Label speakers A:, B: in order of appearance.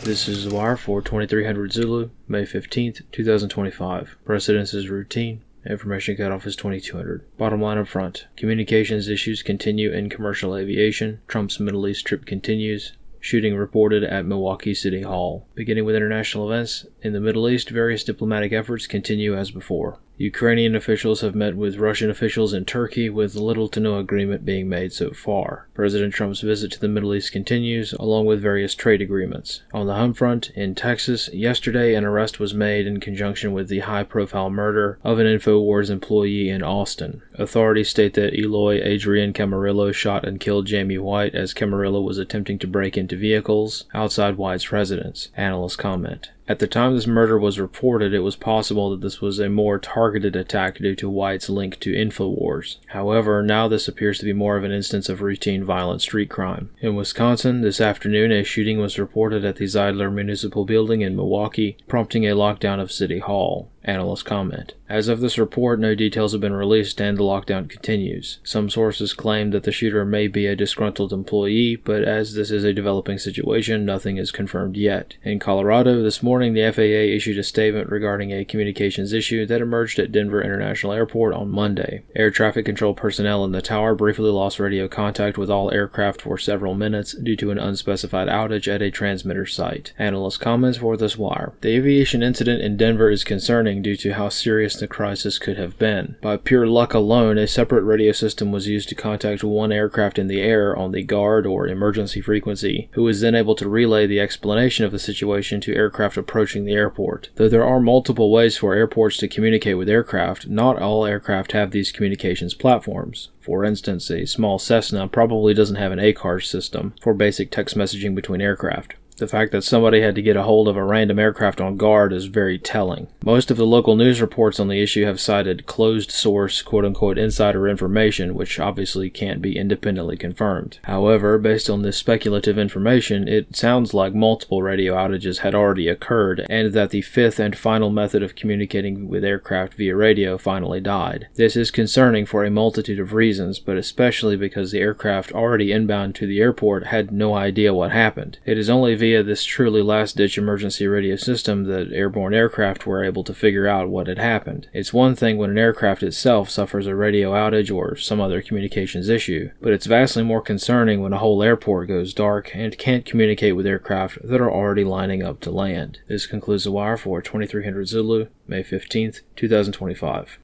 A: This is the Wire for 2300 Zulu, May 15th, 2025. Precedence is routine. Information cutoff is 2200. Bottom line up front. Communications issues continue in commercial aviation. Trump's Middle East trip continues. Shooting reported at Milwaukee City Hall. Beginning with international events, in the Middle East, various diplomatic efforts continue as before. Ukrainian officials have met with Russian officials in Turkey with little to no agreement being made so far. President Trump's visit to the Middle East continues, along with various trade agreements. On the home front, in Texas, yesterday an arrest was made in conjunction with the high-profile murder of an InfoWars employee in Austin. Authorities state that Eloy Adrian Camarillo shot and killed Jamie White as Camarillo was attempting to break into vehicles outside White's residence. Analysts comment. At the time this murder was reported, it was possible that this was a more targeted attack due to White's link to InfoWars. However, now this appears to be more of an instance of routine violent street crime. In Wisconsin, this afternoon a shooting was reported at the Zeidler Municipal Building in Milwaukee, prompting a lockdown of City Hall. Analysts comment. As of this report, no details have been released and the lockdown continues. Some sources claim that the shooter may be a disgruntled employee, but as this is a developing situation, nothing is confirmed yet. In Colorado, this morning the FAA issued a statement regarding a communications issue that emerged at Denver International Airport on Monday. Air traffic control personnel in the tower briefly lost radio contact with all aircraft for several minutes due to an unspecified outage at a transmitter site. Analyst comments for this wire. The aviation incident in Denver is concerning due to how serious the crisis could have been. By pure luck alone, a separate radio system was used to contact one aircraft in the air on the guard or emergency frequency, who was then able to relay the explanation of the situation to aircraft approaching the airport. Though there are multiple ways for airports to communicate with aircraft, not all aircraft have these communications platforms. For instance, a small Cessna probably doesn't have an ACARS system for basic text messaging between aircraft. The fact that somebody had to get a hold of a random aircraft on guard is very telling. Most of the local news reports on the issue have cited closed-source, quote-unquote, insider information, which obviously can't be independently confirmed. However, based on this speculative information, it sounds like multiple radio outages had already occurred, and that the fifth and final method of communicating with aircraft via radio finally died. This is concerning for a multitude of reasons, but especially because the aircraft already inbound to the airport had no idea what happened. It is only via this truly last-ditch emergency radio system that airborne aircraft were able to figure out what had happened. It's one thing when an aircraft itself suffers a radio outage or some other communications issue, but it's vastly more concerning when a whole airport goes dark and can't communicate with aircraft that are already lining up to land. This concludes the wire for 2300 Zulu, May 15th, 2025.